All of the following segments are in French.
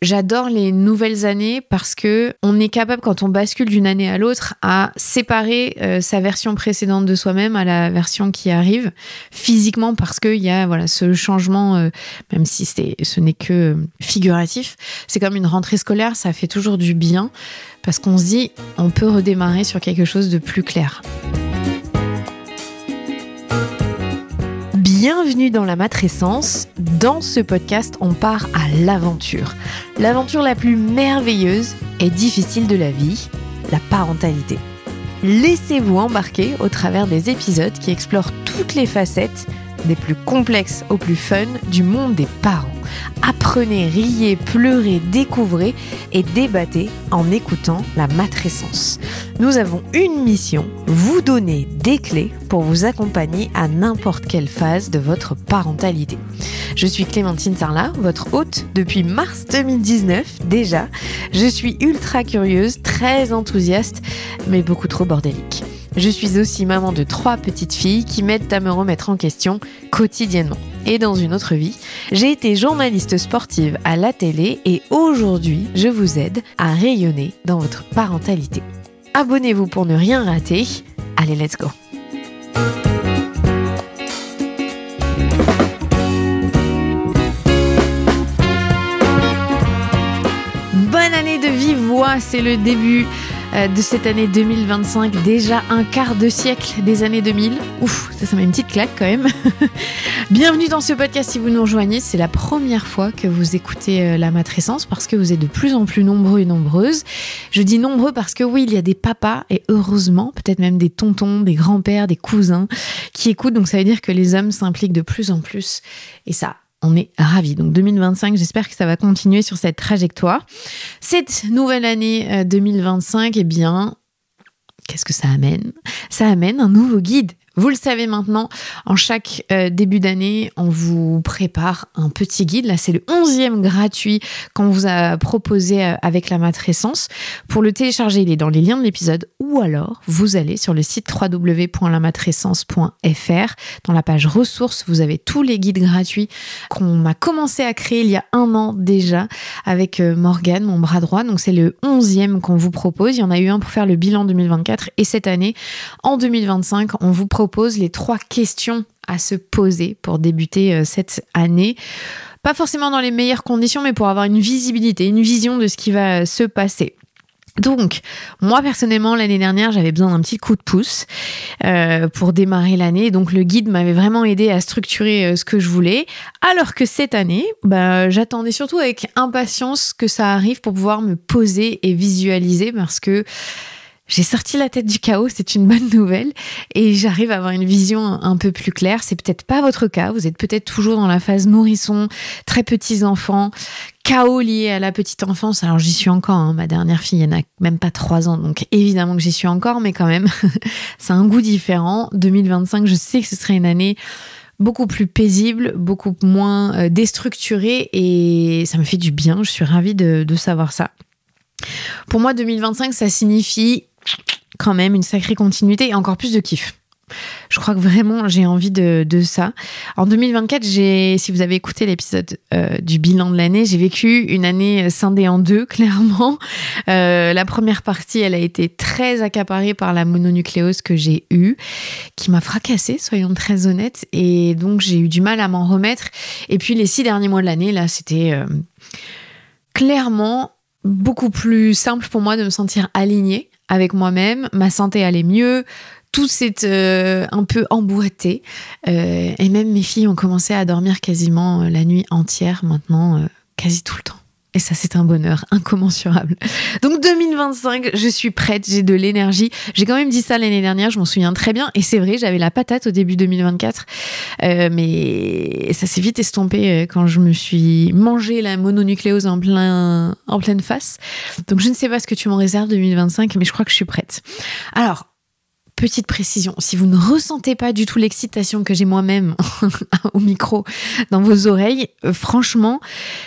J'adore les nouvelles années parce que on est capable, quand on bascule d'une année à l'autre, à séparer sa version précédente de soi-même à la version qui arrive physiquement, parce qu'il y a ce changement, même si ce n'est que figuratif. C'est comme une rentrée scolaire, ça fait toujours du bien parce qu'on se dit on peut redémarrer sur quelque chose de plus clair. Bienvenue dans la matrescence. Dans ce podcast, on part à l'aventure. L'aventure la plus merveilleuse et difficile de la vie, la parentalité. Laissez-vous embarquer au travers des épisodes qui explorent toutes les facettes, des plus complexes aux plus fun, du monde des parents. Apprenez, riez, pleurez, découvrez et débattez en écoutant la matrescence. Nous avons une mission, vous donner des clés pour vous accompagner à n'importe quelle phase de votre parentalité. Je suis Clémentine Sarlat, votre hôte depuis mars 2019 déjà. Je suis ultra curieuse, très enthousiaste, mais beaucoup trop bordélique. Je suis aussi maman de 3 petites filles qui m'aident à me remettre en question quotidiennement. Et dans une autre vie, j'ai été journaliste sportive à la télé et aujourd'hui, je vous aide à rayonner dans votre parentalité. Abonnez-vous pour ne rien rater. Allez, let's go! Bonne année de vive voix, c'est le début de cette année 2025, déjà un quart de siècle des années 2000. Ouf, ça met une petite claque quand même. Bienvenue dans ce podcast si vous nous rejoignez. C'est la première fois que vous écoutez la matrescence parce que vous êtes de plus en plus nombreux et nombreuses. Je dis nombreux parce que oui, il y a des papas et heureusement, peut-être même des tontons, des grands-pères, des cousins qui écoutent. Donc ça veut dire que les hommes s'impliquent de plus en plus et ça, on est ravis. Donc 2025, j'espère que ça va continuer sur cette trajectoire. Cette nouvelle année 2025, eh bien, qu'est-ce que ça amène ? Ça amène un nouveau guide. Vous le savez maintenant, en chaque début d'année, on vous prépare un petit guide. Là, c'est le 11e gratuit qu'on vous a proposé avec la matrescence. Pour le télécharger, il est dans les liens de l'épisode ou alors vous allez sur le site www.lamatrescence.fr. Dans la page ressources, vous avez tous les guides gratuits qu'on a commencé à créer il y a 1 an déjà avec Morgane, mon bras droit. Donc, c'est le 11e qu'on vous propose. Il y en a eu un pour faire le bilan 2024 et cette année, en 2025, on vous propose les 3 questions à se poser pour débuter cette année. Pas forcément dans les meilleures conditions, mais pour avoir une visibilité, une vision de ce qui va se passer. Donc, moi personnellement, l'année dernière, j'avais besoin d'un petit coup de pouce pour démarrer l'année. Donc, le guide m'avait vraiment aidé à structurer ce que je voulais. Alors que cette année, j'attendais surtout avec impatience que ça arrive pour pouvoir me poser et visualiser parce que j'ai sorti la tête du chaos, c'est une bonne nouvelle et j'arrive à avoir une vision un peu plus claire. C'est peut-être pas votre cas, vous êtes peut-être toujours dans la phase nourrisson, très petits enfants, chaos lié à la petite enfance. Alors j'y suis encore, ma dernière fille, elle n'a même pas 3 ans, donc évidemment que j'y suis encore, mais quand même, c'est un goût différent. 2025, je sais que ce serait une année beaucoup plus paisible, beaucoup moins déstructurée et ça me fait du bien, je suis ravie de savoir ça. Pour moi, 2025, ça signifie quand même une sacrée continuité et encore plus de kiff. Je crois que vraiment, j'ai envie de ça. En 2024, si vous avez écouté l'épisode du bilan de l'année, j'ai vécu une année scindée en 2, clairement. La première partie, elle a été très accaparée par la mononucléose que j'ai eue, qui m'a fracassée, soyons très honnêtes. Et donc, j'ai eu du mal à m'en remettre. Et puis, les 6 derniers mois de l'année, là, c'était clairement beaucoup plus simple pour moi de me sentir alignée avec moi-même, ma santé allait mieux, tout s'est un peu emboîté et même mes filles ont commencé à dormir quasiment la nuit entière maintenant, quasi tout le temps. Et ça, c'est un bonheur incommensurable. Donc 2025, je suis prête, j'ai de l'énergie. J'ai quand même dit ça l'année dernière, je m'en souviens très bien. Et c'est vrai, j'avais la patate au début 2024. Mais ça s'est vite estompé quand je me suis mangé la mononucléose en pleine face. Donc je ne sais pas ce que tu m'en réserves 2025, mais je crois que je suis prête. Alors, petite précision, si vous ne ressentez pas du tout l'excitation que j'ai moi-même au micro dans vos oreilles, franchement,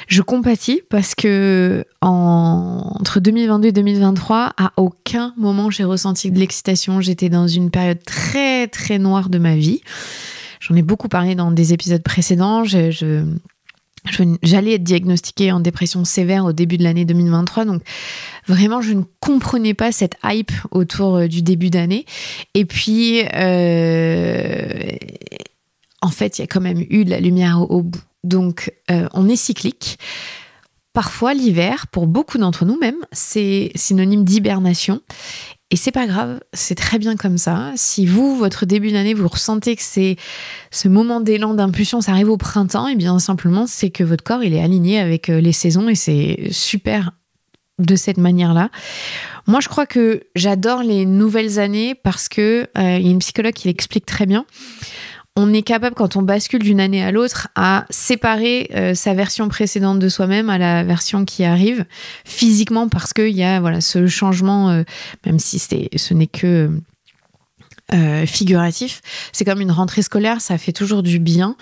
je compatis parce que entre 2022 et 2023, à aucun moment j'ai ressenti de l'excitation. J'étais dans une période très très noire de ma vie. J'en ai beaucoup parlé dans des épisodes précédents. J'allais être diagnostiquée en dépression sévère au début de l'année 2023, donc vraiment je ne comprenais pas cette hype autour du début d'année. Et puis en fait il y a quand même eu de la lumière au bout. Donc on est cyclique. Parfois l'hiver, pour beaucoup d'entre nous même, c'est synonyme d'hibernation. Et c'est pas grave, c'est très bien comme ça. Si vous, votre début d'année, vous ressentez que c'est ce moment d'élan, d'impulsion, ça arrive au printemps, et bien simplement, c'est que votre corps, il est aligné avec les saisons et c'est super de cette manière-là. Moi, je crois que j'adore les nouvelles années parce que y a une psychologue qui l'explique très bien. On est capable, quand on bascule d'une année à l'autre, à séparer sa version précédente de soi-même à la version qui arrive physiquement parce qu'il y a ce changement, même si ce n'est que figuratif. C'est comme une rentrée scolaire, ça fait toujours du bien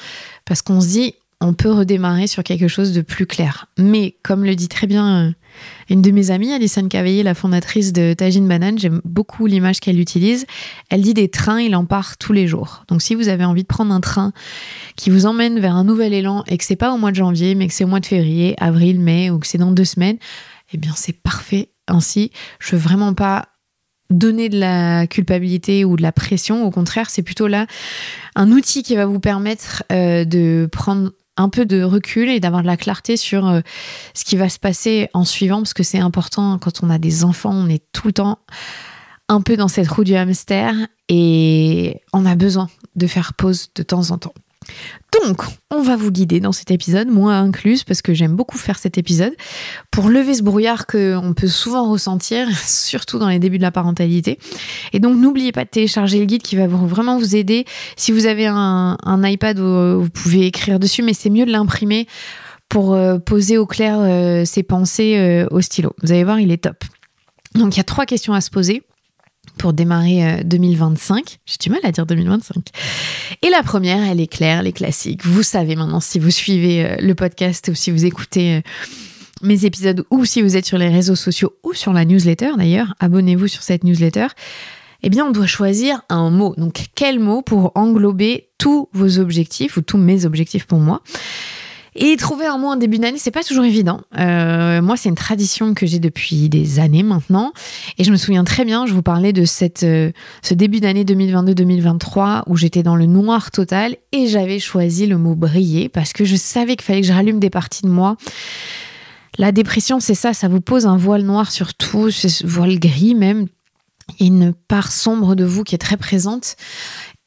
parce qu'on se dit on peut redémarrer sur quelque chose de plus clair. Mais comme le dit très bien une de mes amies, Alison Cavaillé, la fondatrice de Tajine Banane, j'aime beaucoup l'image qu'elle utilise. Elle dit des trains, il en part tous les jours. Donc si vous avez envie de prendre un train qui vous emmène vers un nouvel élan et que c'est pas au mois de janvier, mais que c'est au mois de février, avril, mai ou que c'est dans 2 semaines, eh bien c'est parfait ainsi. Je veux vraiment pas donner de la culpabilité ou de la pression. Au contraire, c'est plutôt là un outil qui va vous permettre de prendre un peu de recul et d'avoir de la clarté sur ce qui va se passer en suivant, parce que c'est important. Quand on a des enfants, on est tout le temps un peu dans cette roue du hamster et on a besoin de faire pause de temps en temps. Donc, on va vous guider dans cet épisode, moi incluse, parce que j'aime beaucoup faire cet épisode, pour lever ce brouillard qu'on peut souvent ressentir, surtout dans les débuts de la parentalité. Et donc, n'oubliez pas de télécharger le guide qui va vraiment vous aider. Si vous avez un iPad, vous pouvez écrire dessus, mais c'est mieux de l'imprimer pour poser au clair ses pensées au stylo. Vous allez voir, il est top. Donc, il y a 3 questions à se poser pour démarrer 2025. J'ai du mal à dire 2025. Et la première, elle est claire, les classiques. Vous savez maintenant, si vous suivez le podcast ou si vous écoutez mes épisodes ou si vous êtes sur les réseaux sociaux ou sur la newsletter d'ailleurs, abonnez-vous sur cette newsletter. Eh bien, on doit choisir un mot. Donc, quel mot pour englober tous vos objectifs ou tous mes objectifs pour moi ? Et trouver un mot en début d'année, c'est pas toujours évident. Moi, c'est une tradition que j'ai depuis des années maintenant. Et je me souviens très bien, je vous parlais de ce début d'année 2022-2023 où j'étais dans le noir total et j'avais choisi le mot briller parce que je savais qu'il fallait que je rallume des parties de moi. La dépression, c'est ça vous pose un voile noir sur tout, ce voile gris même. Il y a une part sombre de vous qui est très présente.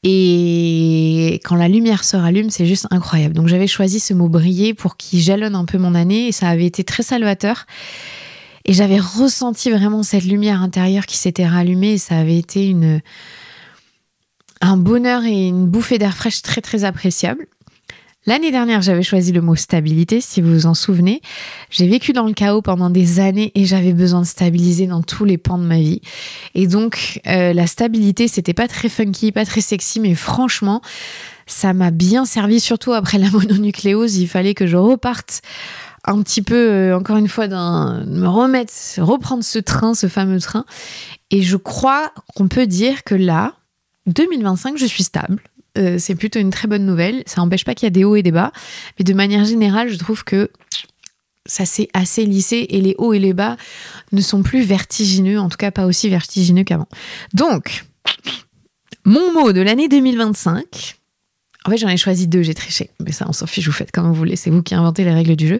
Et quand la lumière se rallume, c'est juste incroyable. Donc j'avais choisi ce mot briller pour qu'il jalonne un peu mon année et ça avait été très salvateur. Et j'avais ressenti vraiment cette lumière intérieure qui s'était rallumée et ça avait été un bonheur et une bouffée d'air fraîche très très appréciable. L'année dernière, j'avais choisi le mot stabilité, si vous vous en souvenez. J'ai vécu dans le chaos pendant des années et j'avais besoin de stabiliser dans tous les pans de ma vie. Et donc, la stabilité, c'était pas très funky, pas très sexy, mais franchement, ça m'a bien servi, surtout après la mononucléose. Il fallait que je reparte un petit peu, encore une fois, reprendre ce fameux train. Et je crois qu'on peut dire que là, 2025, je suis stable. C'est plutôt une très bonne nouvelle. Ça n'empêche pas qu'il y a des hauts et des bas. Mais de manière générale, je trouve que ça s'est assez lissé et les hauts et les bas ne sont plus vertigineux, en tout cas pas aussi vertigineux qu'avant. Donc, mon mot de l'année 2025, en fait j'en ai choisi 2, j'ai triché. Mais ça, on s'en fiche, vous faites comme vous voulez, c'est vous qui inventez les règles du jeu.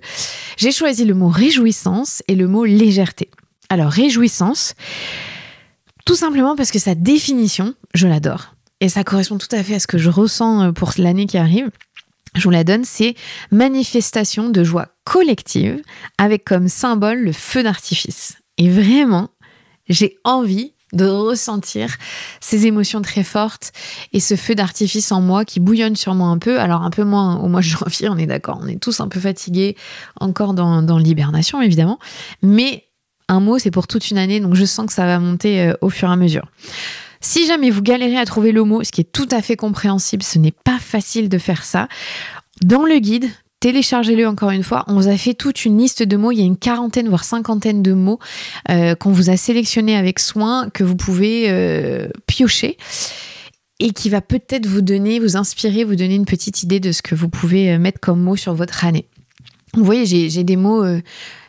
J'ai choisi le mot réjouissance et le mot légèreté. Alors, réjouissance, tout simplement parce que sa définition, je l'adore. Et ça correspond tout à fait à ce que je ressens pour l'année qui arrive. Je vous la donne, c'est manifestation de joie collective avec comme symbole le feu d'artifice. Et vraiment, j'ai envie de ressentir ces émotions très fortes et ce feu d'artifice en moi qui bouillonne sur moi un peu. Alors un peu moins au mois de janvier, on est d'accord, on est tous un peu fatigués, encore dans l'hibernation évidemment. Mais un mot, c'est pour toute une année, donc je sens que ça va monter au fur et à mesure. Si jamais vous galérez à trouver le mot, ce qui est tout à fait compréhensible, ce n'est pas facile de faire ça. Dans le guide, téléchargez-le encore une fois. On vous a fait toute une liste de mots. Il y a une 40aine, voire 50aine de mots qu'on vous a sélectionnés avec soin, que vous pouvez piocher et qui va peut-être vous inspirer, vous donner une petite idée de ce que vous pouvez mettre comme mot sur votre année. Vous voyez, j'ai des mots,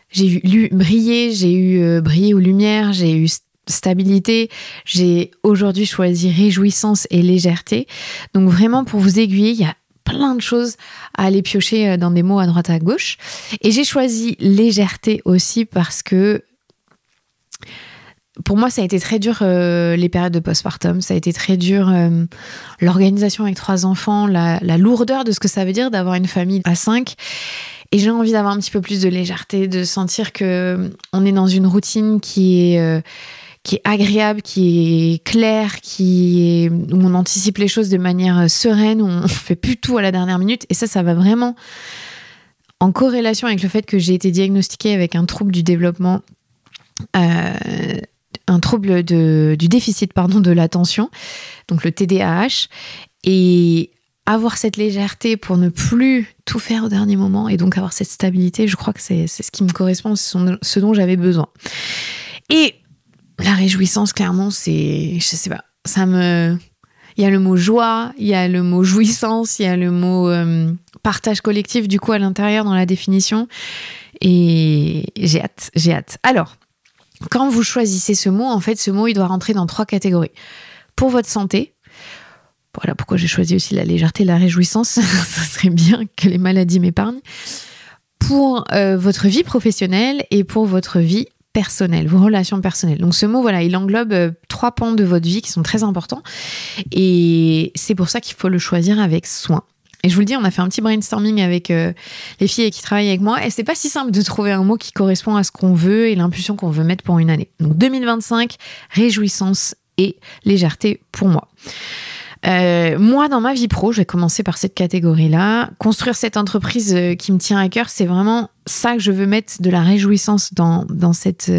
j'ai eu briller, j'ai eu briller ou lumière, j'ai eu stabilité, j'ai aujourd'hui choisi réjouissance et légèreté. Donc vraiment, pour vous aiguiller, il y a plein de choses à aller piocher dans des mots à droite à gauche. Et j'ai choisi légèreté aussi parce que pour moi, ça a été très dur les périodes de postpartum. Ça a été très dur l'organisation avec 3 enfants, la lourdeur de ce que ça veut dire d'avoir une famille à 5. Et j'ai envie d'avoir un petit peu plus de légèreté, de sentir que on est dans une routine qui est agréable, qui est claire, où on anticipe les choses de manière sereine, où on fait plus tout à la dernière minute. Et ça va vraiment en corrélation avec le fait que j'ai été diagnostiquée avec un trouble du développement, un trouble du déficit de l'attention, donc le TDAH. Et avoir cette légèreté pour ne plus tout faire au dernier moment et donc avoir cette stabilité, je crois que c'est ce qui me correspond, ce dont j'avais besoin. Et la réjouissance, clairement, je sais pas, il y a le mot joie, il y a le mot jouissance, il y a le mot partage collectif, du coup, à l'intérieur dans la définition. Et j'ai hâte. Alors, quand vous choisissez ce mot, en fait, ce mot, il doit rentrer dans 3 catégories. Pour votre santé, voilà pourquoi j'ai choisi aussi la légèreté et la réjouissance. Ça serait bien que les maladies m'épargnent. Pour votre vie professionnelle et pour votre vie personnelle, vos relations personnelles. Donc ce mot, voilà, il englobe 3 pans de votre vie qui sont très importants. Et c'est pour ça qu'il faut le choisir avec soin. Et je vous le dis, on a fait un petit brainstorming avec les filles qui travaillent avec moi. Et c'est pas si simple de trouver un mot qui correspond à ce qu'on veut et l'impulsion qu'on veut mettre pour une année. Donc 2025, réjouissance et légèreté pour moi. Moi, dans ma vie pro, je vais commencer par cette catégorie-là. Construire cette entreprise qui me tient à cœur, c'est vraiment ça que je veux mettre de la réjouissance dans cette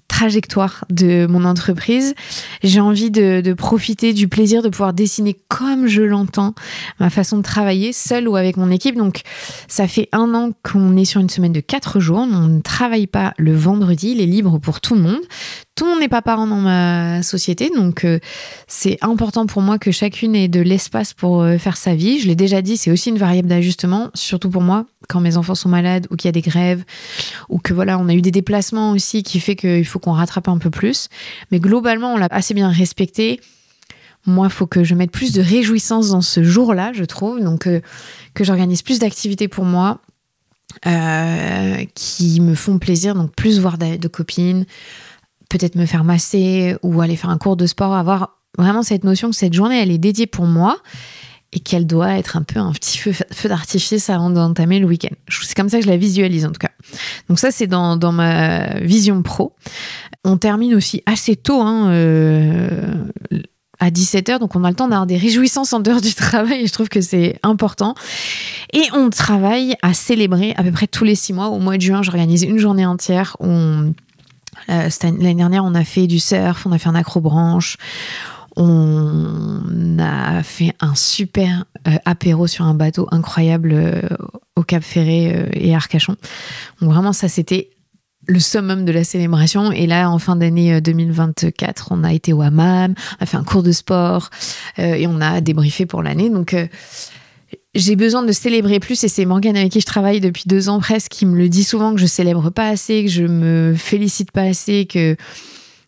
trajectoire de mon entreprise. J'ai envie de profiter du plaisir de pouvoir dessiner comme je l'entends, ma façon de travailler, seule ou avec mon équipe. Donc, ça fait 1 an qu'on est sur une semaine de 4 jours. On ne travaille pas le vendredi, il est libre pour tout le monde. Tout le monde n'est pas parent dans ma société, donc c'est important pour moi que chacune ait de l'espace pour faire sa vie. Je l'ai déjà dit, c'est aussi une variable d'ajustement, surtout pour moi, quand mes enfants sont malades ou qu'il y a des grèves, ou que voilà, on a eu des déplacements aussi qui fait qu'il faut qu'on rattrape un peu plus. Mais globalement, on l'a assez bien respecté. Moi, il faut que je mette plus de réjouissance dans ce jour-là, je trouve, donc que j'organise plus d'activités pour moi qui me font plaisir, donc plus voir de copines, peut-être me faire masser ou aller faire un cours de sport, avoir vraiment cette notion que cette journée, elle est dédiée pour moi et qu'elle doit être un peu un petit feu d'artifice avant d'entamer le week-end. C'est comme ça que je la visualise en tout cas. Donc ça, c'est dans ma vision pro. On termine aussi assez tôt, à 17h, donc on a le temps d'avoir des réjouissances en dehors du travail et je trouve que c'est important. Et on travaille à célébrer à peu près tous les 6 mois. Au mois de juin, j'organise une journée entière où l'année dernière, on a fait du surf, on a fait un accrobranche, on a fait un super apéro sur un bateau incroyable au Cap Ferré et Arcachon. Donc vraiment, ça, c'était le summum de la célébration. Et là, en fin d'année 2024, on a été au hammam, on a fait un cours de sport et on a débriefé pour l'année. Donc, j'ai besoin de célébrer plus et c'est Morgane avec qui je travaille depuis 2 ans presque qui me le dit souvent que je célèbre pas assez, que je me félicite pas assez, que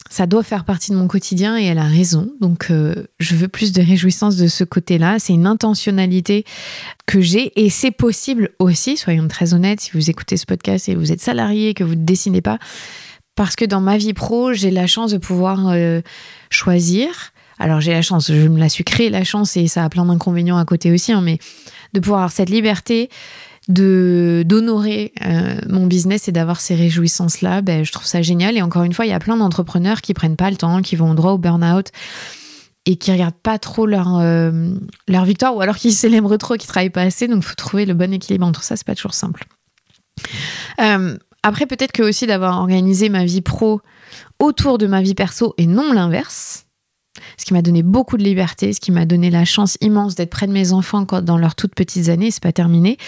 ça doit faire partie de mon quotidien et elle a raison. Donc, je veux plus de réjouissance de ce côté-là. C'est une intentionnalité que j'ai et c'est possible aussi, soyons très honnêtes, si vous écoutez ce podcast et vous êtes salarié et que vous ne dessinez pas, parce que dans ma vie pro, j'ai la chance de pouvoir choisir. Alors, j'ai la chance, je me la suis créée la chance et ça a plein d'inconvénients à côté aussi, mais de pouvoir avoir cette liberté d'honorer mon business et d'avoir ces réjouissances-là, je trouve ça génial. Et encore une fois, il y a plein d'entrepreneurs qui prennent pas le temps, qui vont droit au burn-out et qui regardent pas trop leur victoire ou alors qui célèbrent trop, qui travaillent pas assez. Donc, il faut trouver le bon équilibre entre ça. C'est pas toujours simple. Après, peut-être que aussi d'avoir organisé ma vie pro autour de ma vie perso et non l'inverse. Ce qui m'a donné beaucoup de liberté, ce qui m'a donné la chance immense d'être près de mes enfants dans leurs toutes petites années, c'est pas terminé.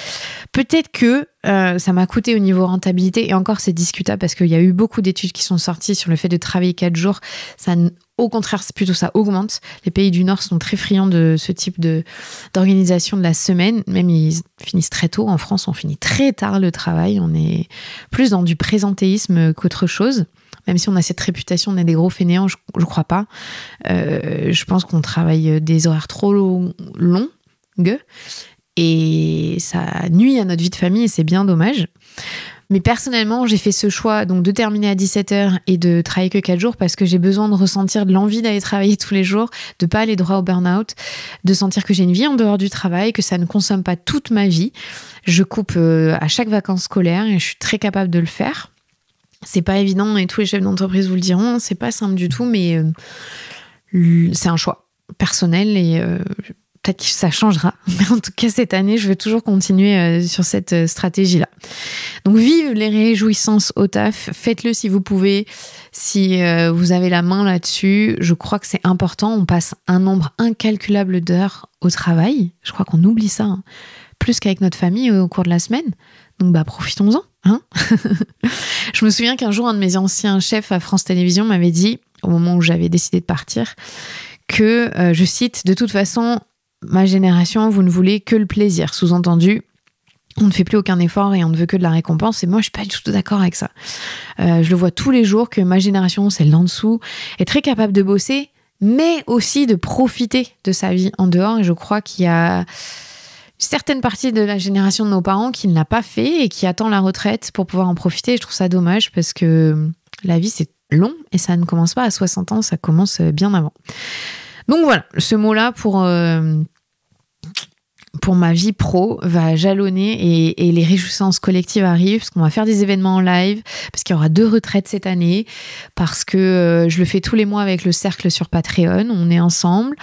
Peut-être que ça m'a coûté au niveau rentabilité, et encore c'est discutable parce qu'il y a eu beaucoup d'études qui sont sorties sur le fait de travailler 4 jours. Ça n'a au contraire, c'est plutôt ça augmente. Les pays du Nord sont très friands de ce type d'organisation de la semaine. Même ils finissent très tôt. En France, on finit très tard le travail. On est plus dans du présentéisme qu'autre chose. Même si on a cette réputation d'être des gros fainéants, je crois pas. Je pense qu'on travaille des horaires trop longs. Et ça nuit à notre vie de famille et c'est bien dommage. Mais personnellement, j'ai fait ce choix donc de terminer à 17h et de travailler que 4 jours parce que j'ai besoin de ressentir de l'envie d'aller travailler tous les jours, de pas aller droit au burn-out, de sentir que j'ai une vie en dehors du travail, que ça ne consomme pas toute ma vie. Je coupe à chaque vacances scolaires et je suis très capable de le faire. C'est pas évident et tous les chefs d'entreprise vous le diront, c'est pas simple du tout, mais c'est un choix personnel et peut-être que ça changera. Mais en tout cas, cette année, je vais toujours continuer sur cette stratégie-là. Donc, vive les réjouissances au taf. Faites-le si vous pouvez, si vous avez la main là-dessus. Je crois que c'est important. On passe un nombre incalculable d'heures au travail. Je crois qu'on oublie ça, hein. Plus qu'avec notre famille au cours de la semaine. Donc, profitons-en. Hein. Je me souviens qu'un jour, un de mes anciens chefs à France Télévisions m'avait dit, au moment où j'avais décidé de partir, que, je cite, « De toute façon, ma génération, vous ne voulez que le plaisir. » Sous-entendu, on ne fait plus aucun effort et on ne veut que de la récompense. Et moi, je suis pas du tout d'accord avec ça. Je le vois tous les jours que ma génération, celle d'en dessous, est très capable de bosser, mais aussi de profiter de sa vie en dehors. Et je crois qu'il y a certaines parties de la génération de nos parents qui ne l'a pas fait et qui attend la retraite pour pouvoir en profiter. Et je trouve ça dommage parce que la vie, c'est long et ça ne commence pas à 60 ans, ça commence bien avant. Donc voilà, ce mot-là pour ma vie pro va jalonner et les réjouissances collectives arrivent parce qu'on va faire des événements en live, parce qu'il y aura 2 retraites cette année, parce que je le fais tous les mois avec le cercle sur Patreon, on est ensemble.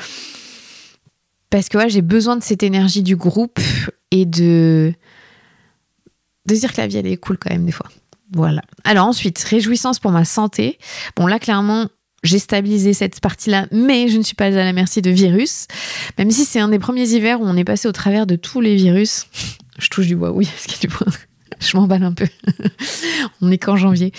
Parce que j'ai besoin de cette énergie du groupe et de dire que la vie, elle est cool quand même des fois. Voilà. Alors ensuite, réjouissance pour ma santé. Bon, là, clairement, j'ai stabilisé cette partie-là, mais je ne suis pas à la merci de virus. Même si c'est un des premiers hivers où on est passé au travers de tous les virus. Je touche du bois, oui, parce qu'il y a du bois. Je m'emballe un peu. On est qu'en janvier.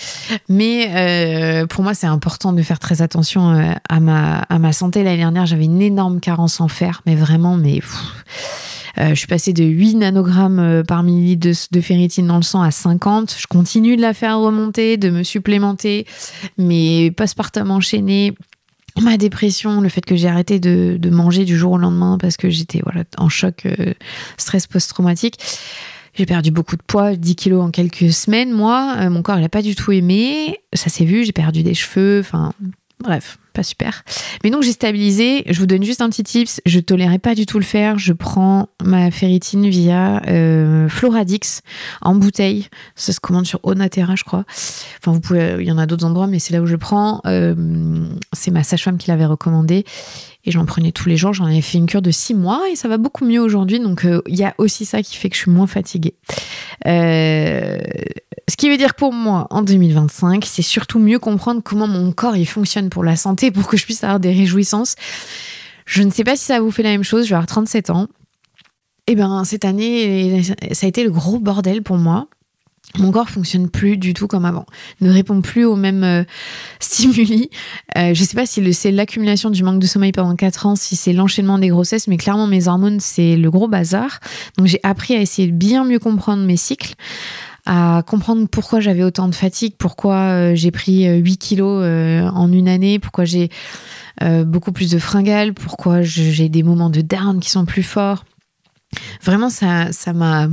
Mais pour moi, c'est important de faire très attention à ma santé. L'année dernière, j'avais une énorme carence en fer, mais vraiment, je suis passée de 8 nanogrammes par millilitre de ferritine dans le sang à 50. Je continue de la faire remonter, de me supplémenter. Mes postpartum enchaînés, ma dépression, le fait que j'ai arrêté de manger du jour au lendemain parce que j'étais en choc, stress post-traumatique. J'ai perdu beaucoup de poids, 10 kilos en quelques semaines, moi. Mon corps, il n'a pas du tout aimé. Ça s'est vu, j'ai perdu des cheveux. Enfin, bref, pas super. Mais donc, j'ai stabilisé. Je vous donne juste un petit tips. Je tolérais pas du tout le fer. Je prends ma ferritine via Floradix en bouteille. Ça se commande sur Onatera, je crois. Enfin, vous pouvez, il y en a d'autres endroits, mais c'est là où je le prends. C'est ma sage-femme qui l'avait recommandé. Et j'en prenais tous les jours. J'en avais fait une cure de 6 mois et ça va beaucoup mieux aujourd'hui. Donc, il y a aussi ça qui fait que je suis moins fatiguée. Ce qui veut dire pour moi, en 2025, c'est surtout mieux comprendre comment mon corps il fonctionne pour la santé, pour que je puisse avoir des réjouissances. Je ne sais pas si ça vous fait la même chose. Je vais avoir 37 ans. Et cette année, ça a été le gros bordel pour moi. Mon corps fonctionne plus du tout comme avant, ne répond plus aux mêmes stimuli. Je sais pas si c'est l'accumulation du manque de sommeil pendant 4 ans, si c'est l'enchaînement des grossesses, mais clairement mes hormones, c'est le gros bazar. Donc j'ai appris à essayer de bien mieux comprendre mes cycles, à comprendre pourquoi j'avais autant de fatigue, pourquoi j'ai pris 8 kilos en une année, pourquoi j'ai beaucoup plus de fringales, pourquoi j'ai des moments de down qui sont plus forts. Vraiment, ça m'a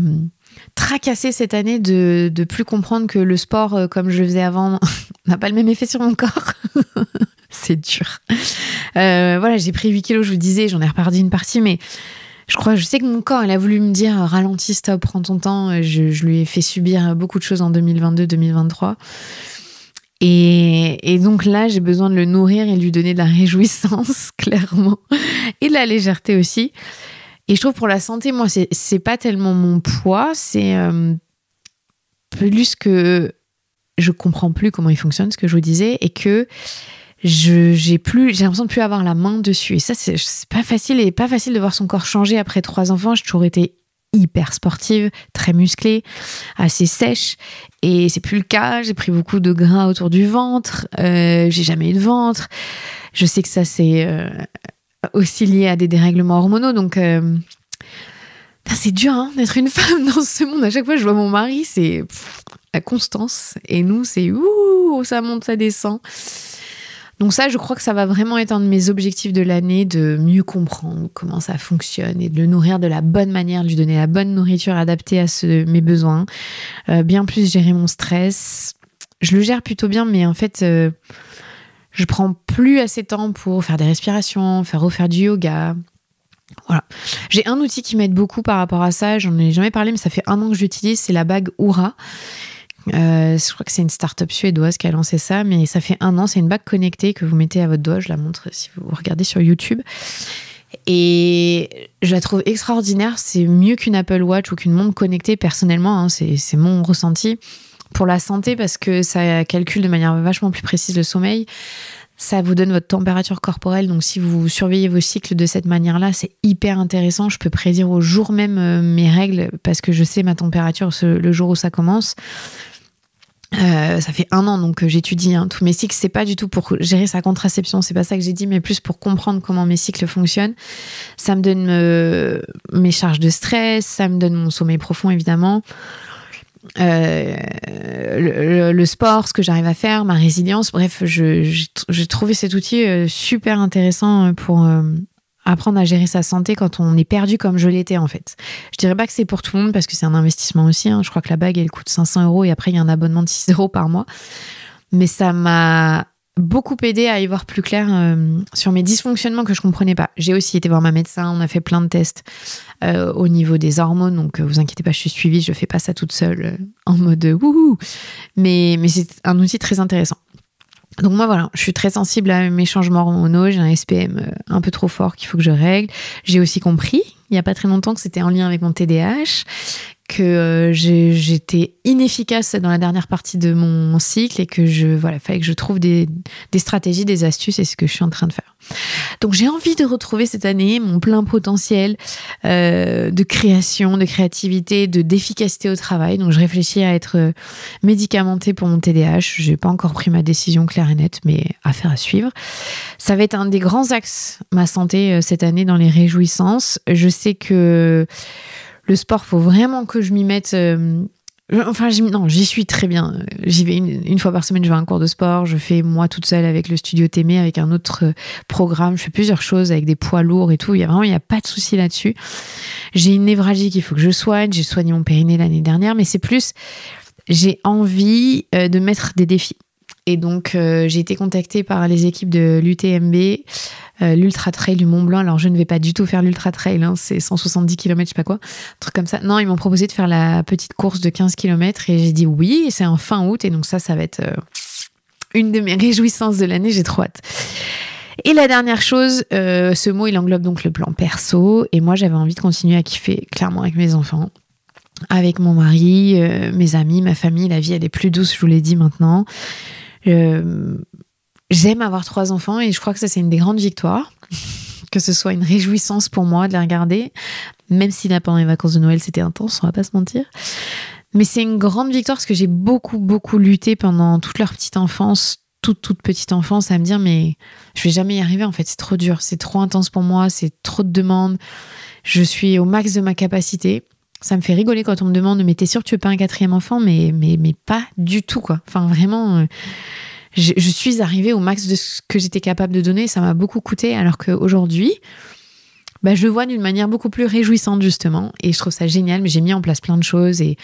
tracassé cette année de plus comprendre que le sport, comme je le faisais avant, n'a pas le même effet sur mon corps. C'est dur. J'ai pris 8 kilos, je vous le disais, j'en ai reperdu une partie, mais je sais que mon corps, il a voulu me dire ralentis, stop, prends ton temps. Je lui ai fait subir beaucoup de choses en 2022-2023. Et donc là, j'ai besoin de le nourrir et de lui donner de la réjouissance, clairement, et de la légèreté aussi. Et je trouve pour la santé, moi, c'est pas tellement mon poids, c'est plus que je comprends plus comment il fonctionne, ce que je vous disais, et que j'ai l'impression de plus avoir la main dessus. Et ça, c'est pas facile, et pas facile de voir son corps changer après 3 enfants. J'ai toujours été hyper sportive, très musclée, assez sèche, et c'est plus le cas. J'ai pris beaucoup de gras autour du ventre, j'ai jamais eu de ventre. Je sais que ça, c'est aussi lié à des dérèglements hormonaux. Donc, c'est dur d'être une femme dans ce monde. À chaque fois, je vois mon mari, c'est la constance. Et nous, c'est ça monte, ça descend. Donc ça, je crois que ça va vraiment être un de mes objectifs de l'année, de mieux comprendre comment ça fonctionne et de le nourrir de la bonne manière, de lui donner la bonne nourriture adaptée à mes besoins. Bien plus gérer mon stress. Je le gère plutôt bien, mais en fait, je prends plus assez de temps pour faire des respirations, refaire du yoga. Voilà. J'ai un outil qui m'aide beaucoup par rapport à ça. J'en ai jamais parlé, mais ça fait 1 an que je l'utilise. C'est la bague Oura. Je crois que c'est une start-up suédoise qui a lancé ça, mais ça fait 1 an. C'est une bague connectée que vous mettez à votre doigt. Je la montre si vous regardez sur YouTube. Et je la trouve extraordinaire. C'est mieux qu'une Apple Watch ou qu'une montre connectée, personnellement. C'est mon ressenti pour la santé, parce que ça calcule de manière vachement plus précise le sommeil. Ça vous donne votre température corporelle. Donc, si vous surveillez vos cycles de cette manière-là, c'est hyper intéressant. Je peux prédire au jour même mes règles parce que je sais ma température le jour où ça commence. Ça fait 1 an donc j'étudie tous mes cycles. C'est pas du tout pour gérer sa contraception, c'est pas ça que j'ai dit, mais plus pour comprendre comment mes cycles fonctionnent. Ça me donne mes charges de stress, ça me donne mon sommeil profond évidemment, le sport, ce que j'arrive à faire, ma résilience. Bref, j'ai trouvé cet outil super intéressant pour apprendre à gérer sa santé quand on est perdu comme je l'étais en fait. Je dirais pas que c'est pour tout le monde parce que c'est un investissement aussi. Je crois que la bague, elle coûte 500 € et après il y a un abonnement de 6 € par mois. Mais ça m'a beaucoup aidé à y voir plus clair sur mes dysfonctionnements que je comprenais pas. J'ai aussi été voir ma médecin, on a fait plein de tests au niveau des hormones, donc vous inquiétez pas, je suis suivie, je fais pas ça toute seule en mode wouhou. Mais c'est un outil très intéressant. Donc moi voilà, je suis très sensible à mes changements hormonaux, j'ai un SPM un peu trop fort qu'il faut que je règle. J'ai aussi compris, il n'y a pas très longtemps, que c'était en lien avec mon TDAH, que j'étais inefficace dans la dernière partie de mon cycle et que fallait que je trouve des stratégies, des astuces, et c'est ce que je suis en train de faire. Donc j'ai envie de retrouver cette année mon plein potentiel de création, de créativité, d'efficacité au travail. Donc je réfléchis à être médicamentée pour mon TDAH. Je n'ai pas encore pris ma décision claire et nette, mais affaire à suivre. Ça va être un des grands axes, ma santé, cette année, dans les réjouissances. Je sais que le sport, faut vraiment que je m'y mette. J'y suis très bien. J'y vais une fois par semaine, je vais à un cours de sport. Je fais moi toute seule avec le studio Témé, avec un autre programme. Je fais plusieurs choses avec des poids lourds et tout. Il y a pas de souci là-dessus. J'ai une névralgie qu'il faut que je soigne. J'ai soigné mon périnée l'année dernière, mais c'est plus, j'ai envie de mettre des défis. Et donc, j'ai été contactée par les équipes de l'UTMB, l'Ultra Trail du Mont Blanc. Alors, je ne vais pas du tout faire l'Ultra Trail, c'est 170 km, je sais pas quoi, un truc comme ça. Non, ils m'ont proposé de faire la petite course de 15 km et j'ai dit oui, et c'est en fin août. Et donc ça va être une de mes réjouissances de l'année, j'ai trop hâte. Et la dernière chose, ce mot, il englobe donc le plan perso. Et moi, j'avais envie de continuer à kiffer, clairement, avec mes enfants, avec mon mari, mes amis, ma famille. La vie, elle est plus douce, je vous l'ai dit maintenant. J'aime avoir 3 enfants et je crois que ça, c'est une des grandes victoires. Que ce soit une réjouissance pour moi de les regarder, même si là, pendant les vacances de Noël, c'était intense, on va pas se mentir. Mais c'est une grande victoire parce que j'ai beaucoup, beaucoup lutté pendant toute leur petite enfance, toute petite enfance, à me dire mais je vais jamais y arriver en fait, c'est trop dur, c'est trop intense pour moi, c'est trop de demandes, je suis au max de ma capacité. Ça me fait rigoler quand on me demande mais t'es sûre que tu veux pas un 4e enfant, mais pas du tout quoi. Enfin vraiment, je suis arrivée au max de ce que j'étais capable de donner, ça m'a beaucoup coûté, alors qu'aujourd'hui, je le vois d'une manière beaucoup plus réjouissante justement, et je trouve ça génial. Mais j'ai mis en place plein de choses et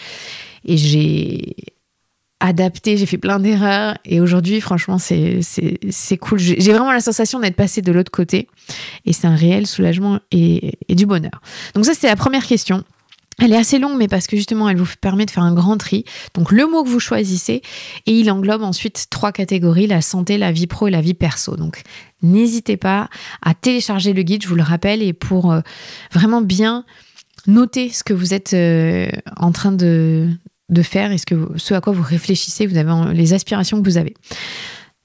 j'ai adapté, j'ai fait plein d'erreurs, et aujourd'hui franchement c'est cool. J'ai vraiment la sensation d'être passée de l'autre côté, et c'est un réel soulagement et du bonheur. Donc ça, c'est la première question. Elle est assez longue, mais parce que justement, elle vous permet de faire un grand tri. Donc, le mot que vous choisissez, et il englobe ensuite 3 catégories, la santé, la vie pro et la vie perso. Donc, n'hésitez pas à télécharger le guide, je vous le rappelle, et pour vraiment bien noter ce que vous êtes en train de faire et ce à quoi vous réfléchissez, vous avez les aspirations que vous avez.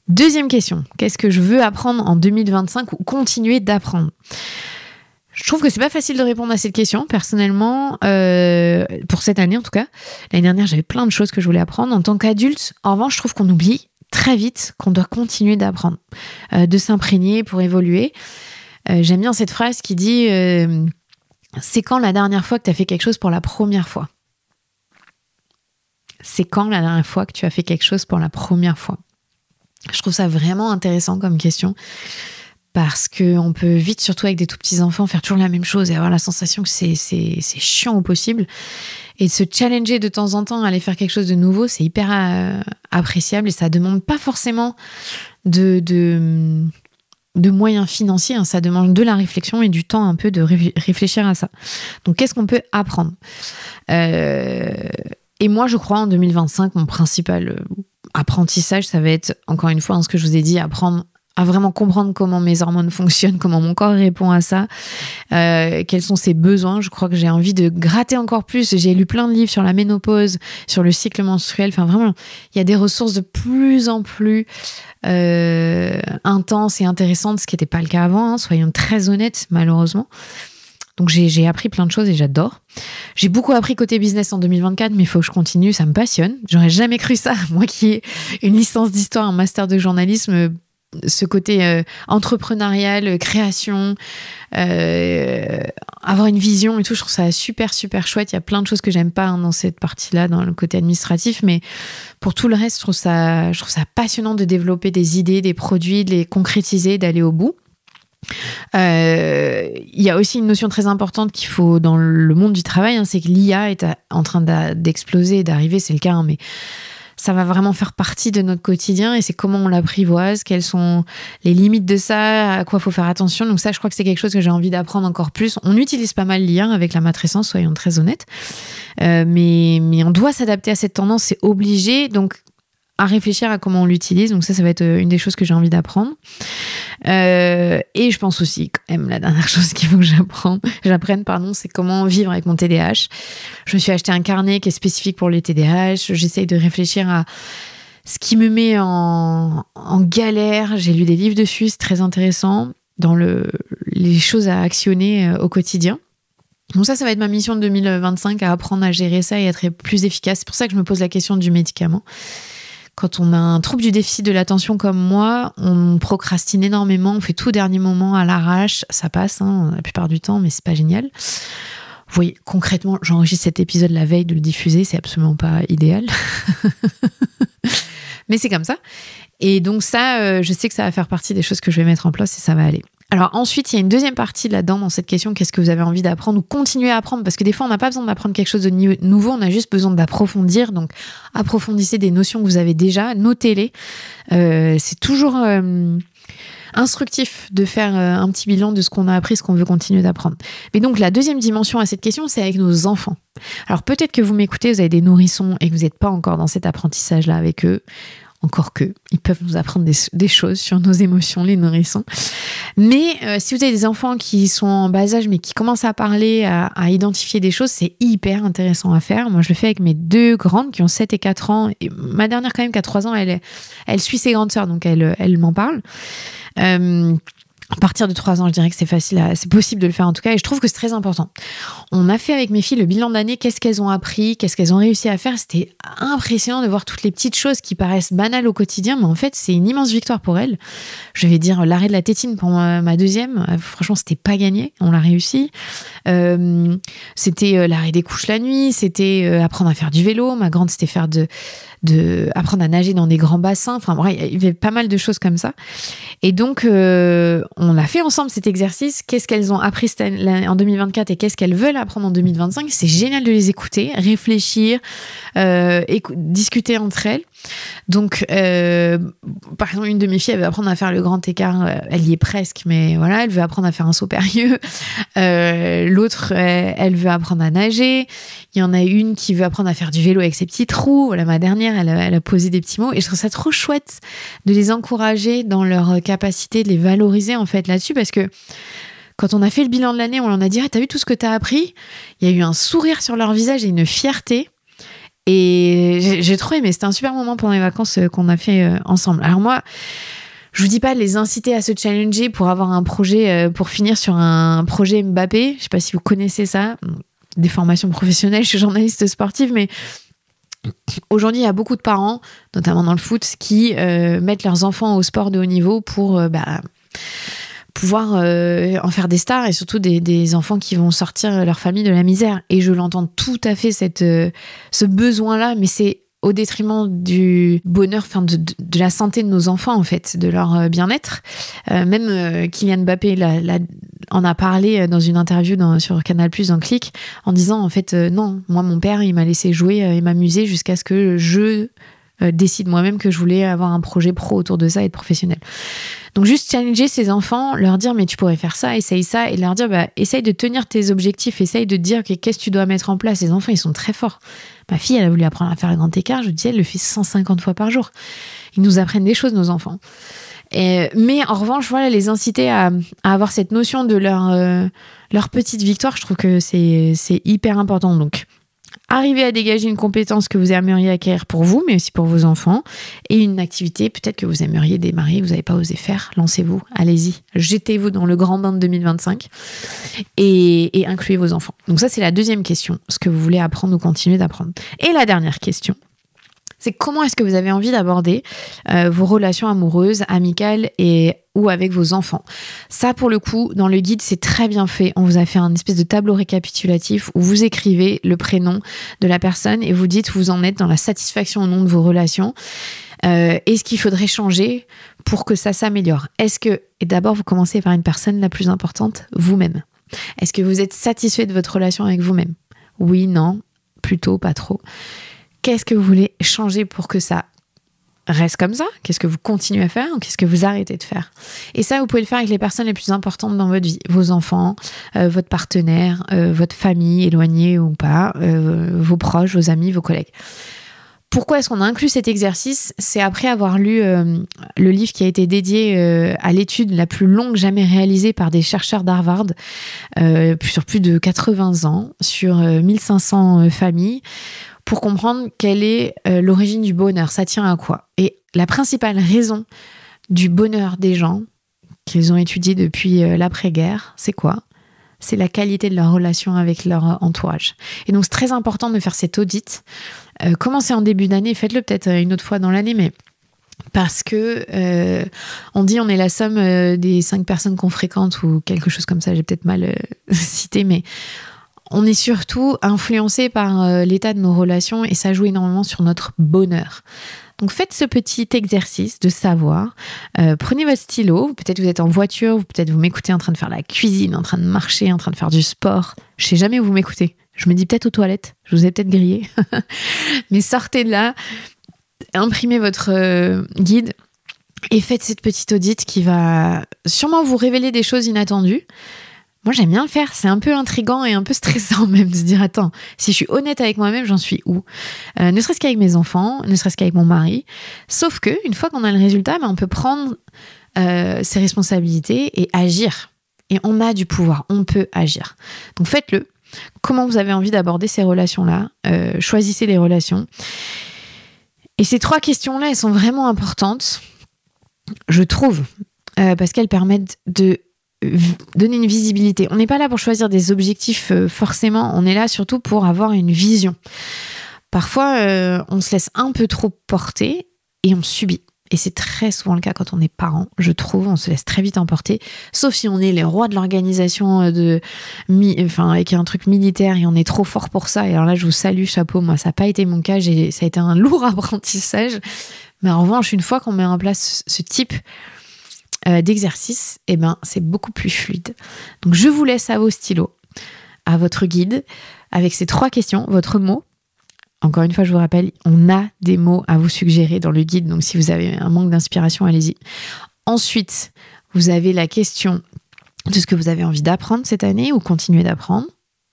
Deuxième question, qu'est-ce que je veux apprendre en 2025 ou continuer d'apprendre ? Je trouve que c'est pas facile de répondre à cette question, personnellement, pour cette année en tout cas. L'année dernière, j'avais plein de choses que je voulais apprendre. En tant qu'adulte, en revanche, je trouve qu'on oublie très vite qu'on doit continuer d'apprendre, de s'imprégner pour évoluer. J'aime bien cette phrase qui dit c'est quand la dernière fois que tu as fait quelque chose pour la première fois? C'est quand la dernière fois que tu as fait quelque chose pour la première fois? Je trouve ça vraiment intéressant comme question parce qu'on peut vite, surtout avec des tout petits enfants, faire toujours la même chose et avoir la sensation que c'est chiant au possible. Et de se challenger de temps en temps à aller faire quelque chose de nouveau, c'est hyper appréciable et ça demande pas forcément de moyens financiers, hein. Ça demande de la réflexion et du temps un peu de réfléchir à ça. Donc, qu'est-ce qu'on peut apprendre? Et moi, je crois en 2025, mon principal apprentissage, ça va être, encore une fois, hein, ce que je vous ai dit, apprendre à vraiment comprendre comment mes hormones fonctionnent, comment mon corps répond à ça, quels sont ses besoins. Je crois que j'ai envie de gratter encore plus. J'ai lu plein de livres sur la ménopause, sur le cycle menstruel. Enfin, vraiment, il y a des ressources de plus en plus intenses et intéressantes, ce qui n'était pas le cas avant, hein, soyons très honnêtes, malheureusement. Donc, j'ai appris plein de choses et j'adore. J'ai beaucoup appris côté business en 2024, mais il faut que je continue, ça me passionne. J'aurais jamais cru ça, moi qui ai une licence d'histoire, un master de journalisme, ce côté entrepreneurial, création, avoir une vision et tout, je trouve ça super, super chouette. Il y a plein de choses que j'aime pas, hein, dans cette partie-là, dans le côté administratif, mais pour tout le reste, je trouve ça passionnant de développer des idées, des produits, de les concrétiser, d'aller au bout. Il y a aussi une notion très importante qu'il faut dans le monde du travail, hein, c'est que l'IA est en train d'exploser et d'arriver, c'est le cas, hein, mais ça va vraiment faire partie de notre quotidien et c'est comment on l'apprivoise, quelles sont les limites de ça, à quoi il faut faire attention. Donc ça, je crois que c'est quelque chose que j'ai envie d'apprendre encore plus. On utilise pas mal l'IA avec la matrescence, soyons très honnêtes, mais on doit s'adapter à cette tendance, c'est obligé. Donc à réfléchir à comment on l'utilise. Donc ça va être une des choses que j'ai envie d'apprendre. Et je pense aussi, quand même, la dernière chose qu'il faut que j'apprenne, c'est comment vivre avec mon TDAH. Je me suis acheté un carnet qui est spécifique pour les TDAH. J'essaye de réfléchir à ce qui me met en galère. J'ai lu des livres dessus, c'est très intéressant, dans les choses à actionner au quotidien. Donc ça va être ma mission de 2025, à apprendre à gérer ça et être plus efficace. C'est pour ça que je me pose la question du médicament. Quand on a un trouble du déficit de l'attention comme moi, on procrastine énormément, on fait tout au dernier moment à l'arrache, ça passe, hein, la plupart du temps, mais c'est pas génial. Vous voyez, concrètement, j'enregistre cet épisode la veille de le diffuser, c'est absolument pas idéal. Mais c'est comme ça. Et donc ça, je sais que ça va faire partie des choses que je vais mettre en place et ça va aller. Alors ensuite, il y a une deuxième partie là-dedans, dans cette question, qu'est-ce que vous avez envie d'apprendre ou continuer à apprendre? Parce que des fois, on n'a pas besoin d'apprendre quelque chose de nouveau, on a juste besoin d'approfondir. Donc, approfondissez des notions que vous avez déjà, notez-les. C'est toujours instructif de faire un petit bilan de ce qu'on a appris, ce qu'on veut continuer d'apprendre. Mais donc, la deuxième dimension à cette question, c'est avec nos enfants. Alors peut-être que vous m'écoutez, vous avez des nourrissons et que vous n'êtes pas encore dans cet apprentissage-là avec eux. Encore que, ils peuvent nous apprendre des choses sur nos émotions, les nourrissons. Mais si vous avez des enfants qui sont en bas âge, mais qui commencent à parler, à identifier des choses, c'est hyper intéressant à faire. Moi, je le fais avec mes deux grandes qui ont 7 et 4 ans. Et ma dernière, quand même, qui a 3 ans, elle suit ses grandes sœurs, donc elle m'en parle. À partir de 3 ans, je dirais que c'est possible de le faire en tout cas, et je trouve que c'est très important. On a fait avec mes filles le bilan d'année, qu'est-ce qu'elles ont appris, qu'est-ce qu'elles ont réussi à faire. C'était impressionnant de voir toutes les petites choses qui paraissent banales au quotidien, mais en fait, c'est une immense victoire pour elles. Je vais dire l'arrêt de la tétine pour ma deuxième. Franchement, c'était pas gagné, on l'a réussi. C'était l'arrêt des couches la nuit, c'était apprendre à faire du vélo. Ma grande, c'était apprendre à nager dans des grands bassins. Enfin, bref, il y avait pas mal de choses comme ça. Et donc, on a fait ensemble cet exercice. Qu'est-ce qu'elles ont appris en 2024 et qu'est-ce qu'elles veulent apprendre en 2025? C'est génial de les écouter, réfléchir, discuter entre elles. Donc, par exemple, une de mes filles, elle veut apprendre à faire le grand écart. Elle y est presque, mais voilà, elle veut apprendre à faire un saut périlleux. L'autre, elle veut apprendre à nager. Il y en a une qui veut apprendre à faire du vélo avec ses petits trous. Voilà, ma dernière, elle a posé des petits mots. Et je trouve ça trop chouette de les encourager dans leur capacité, de les valoriser en fait là-dessus. Parce que quand on a fait le bilan de l'année, on leur a dit « Ah, t'as vu tout ce que t'as appris ?» Il y a eu un sourire sur leur visage et une fierté. Et j'ai trop aimé. C'était un super moment pendant les vacances qu'on a fait ensemble. Alors moi, je vous dis pas de les inciter à se challenger pour avoir un projet, pour finir sur un projet Mbappé. Je sais pas si vous connaissez ça. Des formations professionnelles, je suis journaliste sportive, mais Aujourd'hui, il y a beaucoup de parents, notamment dans le foot, qui mettent leurs enfants au sport de haut niveau pour pouvoir en faire des stars et surtout des enfants qui vont sortir leur famille de la misère. Et je l'entends tout à fait, ce besoin-là, mais c'est au détriment du bonheur, enfin de la santé de nos enfants, en fait, de leur bien-être. Même Kylian Mbappé en a parlé dans une interview sur Canal+, dans Click, en disant, en fait, non, moi, mon père, il m'a laissé jouer et m'amuser jusqu'à ce que je décide moi-même que je voulais avoir un projet pro autour de ça et être professionnel. Donc juste challenger ces enfants, leur dire mais tu pourrais faire ça, essaye ça, et leur dire essaye de tenir tes objectifs, essaye de te dire qu'est-ce que tu dois mettre en place. Les enfants, ils sont très forts. Ma fille, elle a voulu apprendre à faire le grand écart, je disais, elle le fait 150 fois par jour. Ils nous apprennent des choses, nos enfants. Mais en revanche, voilà, les inciter à avoir cette notion de leur petite victoire, je trouve que c'est hyper important. Donc arriver à dégager une compétence que vous aimeriez acquérir pour vous, mais aussi pour vos enfants, et une activité peut-être que vous aimeriez démarrer, vous n'avez pas osé faire. Lancez-vous, allez-y, jetez-vous dans le grand bain de 2025 et incluez vos enfants. Donc ça, c'est la deuxième question, ce que vous voulez apprendre ou continuer d'apprendre. Et la dernière question, c'est comment est-ce que vous avez envie d'aborder vos relations amoureuses, amicales ou avec vos enfants. Ça, pour le coup, dans le guide, c'est très bien fait. On vous a fait un espèce de tableau récapitulatif où vous écrivez le prénom de la personne et vous dites où vous en êtes dans la satisfaction au nom de vos relations et ce qu'il faudrait changer pour que ça s'améliore. Et d'abord, vous commencez par une personne la plus importante, vous-même. Est-ce que vous êtes satisfait de votre relation avec vous-même? Oui, non, plutôt, pas trop. Qu'est-ce que vous voulez changer pour que ça reste comme ça? Qu'est-ce que vous continuez à faire ou qu'est-ce que vous arrêtez de faire? Et ça, vous pouvez le faire avec les personnes les plus importantes dans votre vie. Vos enfants, votre partenaire, votre famille, éloignée ou pas, vos proches, vos amis, vos collègues. Pourquoi est-ce qu'on a inclus cet exercice? C'est après avoir lu le livre qui a été dédié à l'étude la plus longue jamais réalisée par des chercheurs d'Harvard sur plus de 80 ans, sur 1500 familles, pour comprendre quelle est l'origine du bonheur. Ça tient à quoi? Et la principale raison du bonheur des gens qu'ils ont étudié depuis l'après-guerre, c'est quoi? C'est la qualité de leur relation avec leur entourage. Et donc, c'est très important de faire cet audit. Commencez en début d'année, faites-le peut-être une autre fois dans l'année, mais parce que on dit on est la somme des 5 personnes qu'on fréquente ou quelque chose comme ça, j'ai peut-être mal cité, mais on est surtout influencé par l'état de nos relations et ça joue énormément sur notre bonheur. Donc faites ce petit exercice de savoir. Prenez votre stylo, peut-être vous êtes en voiture, peut-être vous m'écoutez en train de faire la cuisine, en train de marcher, en train de faire du sport. Je sais jamais où vous m'écoutez. Je me dis peut-être aux toilettes, je vous ai peut-être grillé. Mais sortez de là, imprimez votre guide et faites cette petite audit qui va sûrement vous révéler des choses inattendues. Moi, j'aime bien le faire. C'est un peu intriguant et un peu stressant même de se dire, attends, si je suis honnête avec moi-même, j'en suis où? Ne serait-ce qu'avec mes enfants, ne serait-ce qu'avec mon mari. Sauf que une fois qu'on a le résultat, on peut prendre ses responsabilités et agir. Et on a du pouvoir, on peut agir. Donc faites-le. Comment vous avez envie d'aborder ces relations-là? Choisissez les relations. Et ces 3 questions-là, elles sont vraiment importantes, je trouve, parce qu'elles permettent de donner une visibilité. On n'est pas là pour choisir des objectifs forcément, on est là surtout pour avoir une vision. Parfois, on se laisse un peu trop porter et on subit. Et c'est très souvent le cas quand on est parent, je trouve, on se laisse très vite emporter, sauf si on est les rois de l'organisation avec un truc militaire et on est trop fort pour ça. Et alors là, je vous salue, chapeau, moi, ça n'a pas été mon cas, ça a été un lourd apprentissage. Mais en revanche, une fois qu'on met en place ce type d'exercice, c'est beaucoup plus fluide. Donc, je vous laisse à vos stylos, à votre guide, avec ces 3 questions, votre mot. Encore une fois, je vous rappelle, on a des mots à vous suggérer dans le guide, donc si vous avez un manque d'inspiration, allez-y. Ensuite, vous avez la question de ce que vous avez envie d'apprendre cette année ou continuer d'apprendre.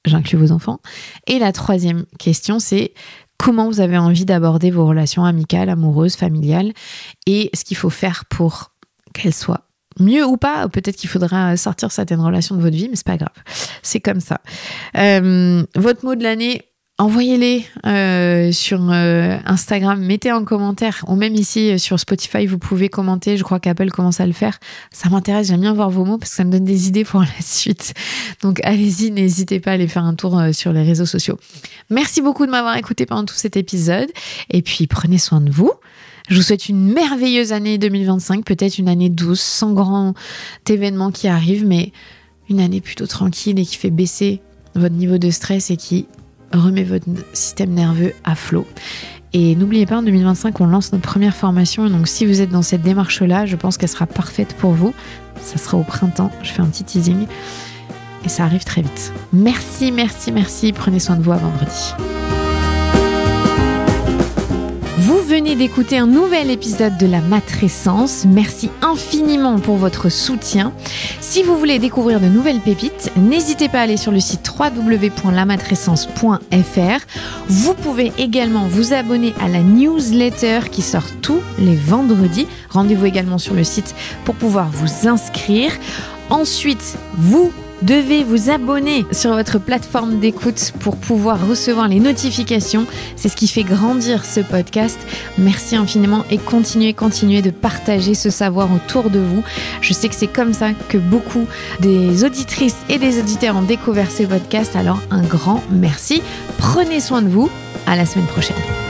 J'inclus vos enfants. Et la 3e question, c'est comment vous avez envie d'aborder vos relations amicales, amoureuses, familiales et ce qu'il faut faire pour qu'elles soient mieux ou pas. Peut-être qu'il faudra sortir certaines relations de votre vie, mais c'est pas grave. C'est comme ça. Votre mot de l'année, envoyez-les sur Instagram, mettez en commentaire, ou même ici sur Spotify, vous pouvez commenter. Je crois qu'Apple commence à le faire. Ça m'intéresse, j'aime bien voir vos mots parce que ça me donne des idées pour la suite. Donc allez-y, n'hésitez pas à aller faire un tour sur les réseaux sociaux. Merci beaucoup de m'avoir écouté pendant tout cet épisode. Et puis prenez soin de vous. Je vous souhaite une merveilleuse année 2025, peut-être une année douce, sans grand événement qui arrive, mais une année plutôt tranquille et qui fait baisser votre niveau de stress et qui remet votre système nerveux à flot. Et n'oubliez pas, en 2025, on lance notre première formation. Donc si vous êtes dans cette démarche-là, je pense qu'elle sera parfaite pour vous. Ça sera au printemps. Je fais un petit teasing. Et ça arrive très vite. Merci. Prenez soin de vous à vendredi. Vous venez d'écouter un nouvel épisode de La Matrescence. Merci infiniment pour votre soutien. Si vous voulez découvrir de nouvelles pépites, n'hésitez pas à aller sur le site www.lamatrescence.fr. Vous pouvez également vous abonner à la newsletter qui sort tous les vendredis. Rendez-vous également sur le site pour pouvoir vous inscrire. Ensuite, vous devez vous abonner sur votre plateforme d'écoute pour pouvoir recevoir les notifications. C'est ce qui fait grandir ce podcast. Merci infiniment et continuez de partager ce savoir autour de vous. Je sais que c'est comme ça que beaucoup des auditrices et des auditeurs ont découvert ce podcast. Alors un grand merci. Prenez soin de vous. À la semaine prochaine.